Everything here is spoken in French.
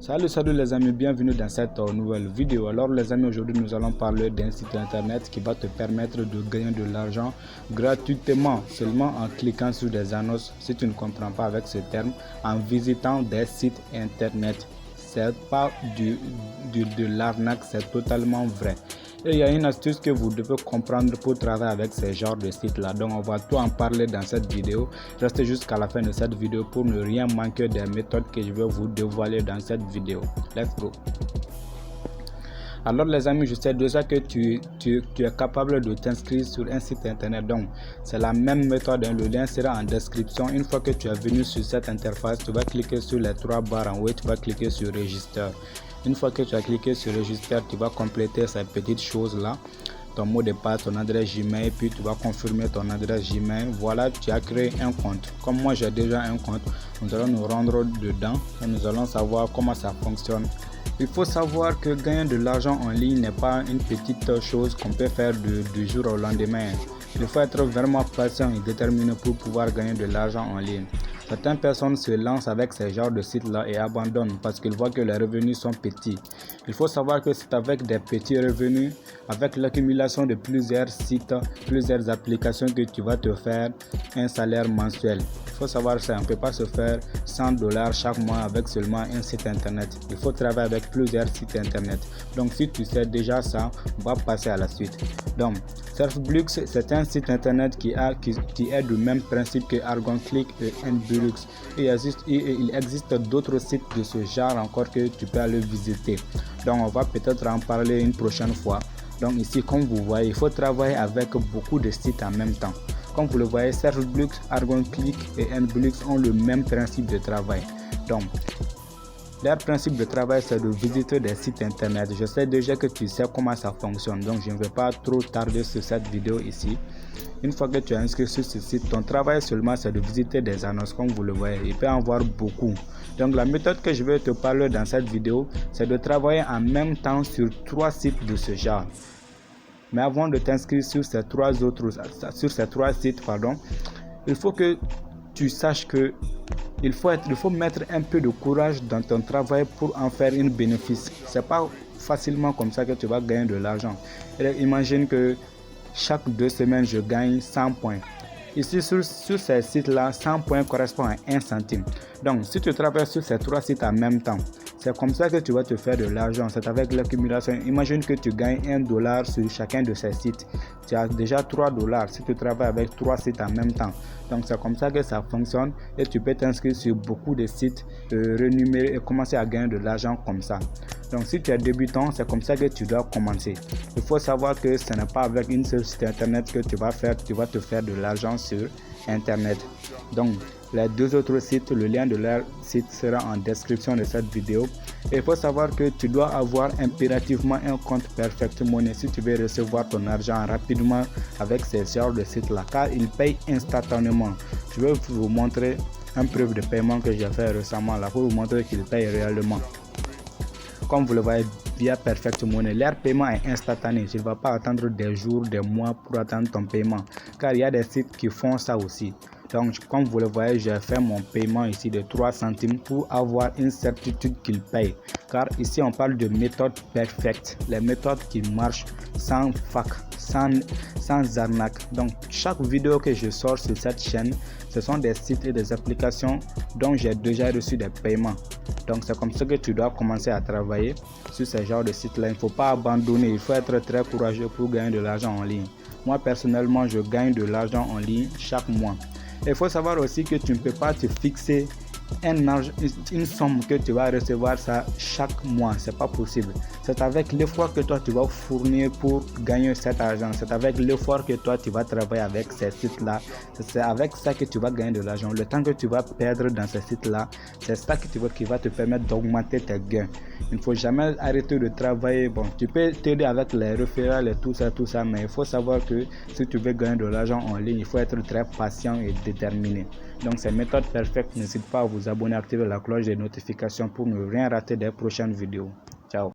Salut les amis, bienvenue dans cette nouvelle vidéo. Alors les amis, aujourd'hui nous allons parler d'un site internet qui va te permettre de gagner de l'argent gratuitement seulement en cliquant sur des annonces. Si tu ne comprends pas avec ce terme, en visitant des sites internet. C'est pas de l'arnaque, c'est totalement vrai. Et il y a une astuce que vous devez comprendre pour travailler avec ces genres de sites là. Donc on va tout en parler dans cette vidéo. Restez jusqu'à la fin de cette vidéo pour ne rien manquer des méthodes que je vais vous dévoiler dans cette vidéo. Let's go. Alors les amis, je sais déjà que tu es capable de t'inscrire sur un site internet. Donc c'est la même méthode, le lien sera en description. Une fois que tu es venu sur cette interface, tu vas cliquer sur les trois barres en haut et tu vas cliquer sur Register. Une fois que tu as cliqué sur Register, tu vas compléter ces petites choses là, ton mot de passe, ton adresse Gmail, puis tu vas confirmer ton adresse Gmail. Voilà, tu as créé un compte. Comme moi j'ai déjà un compte, nous allons nous rendre dedans et nous allons savoir comment ça fonctionne. Il faut savoir que gagner de l'argent en ligne n'est pas une petite chose qu'on peut faire du jour au lendemain. Il faut être vraiment patient et déterminé pour pouvoir gagner de l'argent en ligne. Certaines personnes se lancent avec ces genres de sites-là et abandonnent parce qu'ils voient que les revenus sont petits. Il faut savoir que c'est avec des petits revenus, avec l'accumulation de plusieurs sites, plusieurs applications que tu vas te faire un salaire mensuel. Il faut savoir ça, on ne peut pas se faire $100 chaque mois avec seulement un site internet. Il faut travailler avec plusieurs sites internet. Donc si tu sais déjà ça, on va passer à la suite. Donc Surfblux, c'est un site internet qui est du même principe que ArgonClick et NBulux. Il existe d'autres sites de ce genre encore que tu peux aller visiter. Donc on va peut-être en parler une prochaine fois. Donc ici, comme vous voyez, il faut travailler avec beaucoup de sites en même temps. Comme vous le voyez, Surfblux, ArgonClick et NBulux ont le même principe de travail. Donc leur principe de travail, c'est de visiter des sites internet. Je sais déjà que tu sais comment ça fonctionne, donc je ne vais pas trop tarder sur cette vidéo ici. Une fois que tu es inscrit sur ce site, ton travail seulement c'est de visiter des annonces. Comme vous le voyez, il peut en avoir beaucoup. Donc la méthode que je vais te parler dans cette vidéo, c'est de travailler en même temps sur 3 sites de ce genre. Mais avant de t'inscrire sur ces trois sites, il faut que tu saches que il faut mettre un peu de courage dans ton travail pour en faire un bénéfice. C'est pas facilement comme ça que tu vas gagner de l'argent. Imagine que chaque 2 semaines je gagne 100 points. Ici sur ces sites là, 100 points correspond à 1 centime. Donc si tu travailles sur ces 3 sites en même temps, c'est comme ça que tu vas te faire de l'argent. C'est avec l'accumulation. Imagine que tu gagnes $1 sur chacun de ces sites. Tu as déjà $3 si tu travailles avec 3 sites en même temps. Donc c'est comme ça que ça fonctionne et tu peux t'inscrire sur beaucoup de sites rémunérés et commencer à gagner de l'argent comme ça. Donc si tu es débutant, c'est comme ça que tu dois commencer. Il faut savoir que ce n'est pas avec une seule site internet que tu vas te faire de l'argent sur internet. Donc les 2 autres sites, le lien de leur site sera en description de cette vidéo. Et il faut savoir que tu dois avoir impérativement un compte Perfect Money si tu veux recevoir ton argent rapidement avec ces genres de sites là, car ils payent instantanément. Je vais vous montrer un preuve de paiement que j'ai fait récemment là pour vous montrer qu'ils payent réellement. Comme vous le voyez via Perfect Money, leur paiement est instantané. Tu ne vas pas attendre des jours, des mois pour attendre ton paiement, car il y a des sites qui font ça aussi. Donc comme vous le voyez, j'ai fait mon paiement ici de 3 centimes pour avoir une certitude qu'il paye, car ici on parle de méthode perfecte, les méthodes qui marchent sans fac, sans arnaque. Donc chaque vidéo que je sors sur cette chaîne, ce sont des sites et des applications dont j'ai déjà reçu des paiements. Donc c'est comme ça que tu dois commencer à travailler sur ce genre de sites là. Il ne faut pas abandonner, il faut être très courageux pour gagner de l'argent en ligne. Moi personnellement, je gagne de l'argent en ligne chaque mois. Il faut savoir aussi que tu ne peux pas te fixer une somme que tu vas recevoir ça chaque mois. C'est pas possible. C'est avec l'effort que toi tu vas fournir pour gagner cet argent. C'est avec l'effort que toi tu vas travailler avec ces sites là. C'est avec ça que tu vas gagner de l'argent. Le temps que tu vas perdre dans ces sites là, c'est ça qui va te permettre d'augmenter tes gains. Il ne faut jamais arrêter de travailler. Bon, tu peux t'aider avec les référents et tout ça, mais il faut savoir que si tu veux gagner de l'argent en ligne, il faut être très patient et déterminé. Donc ces méthodes perfectes, n'hésite pas à vous abonner, activer la cloche des notifications pour ne rien rater des prochaines vidéos.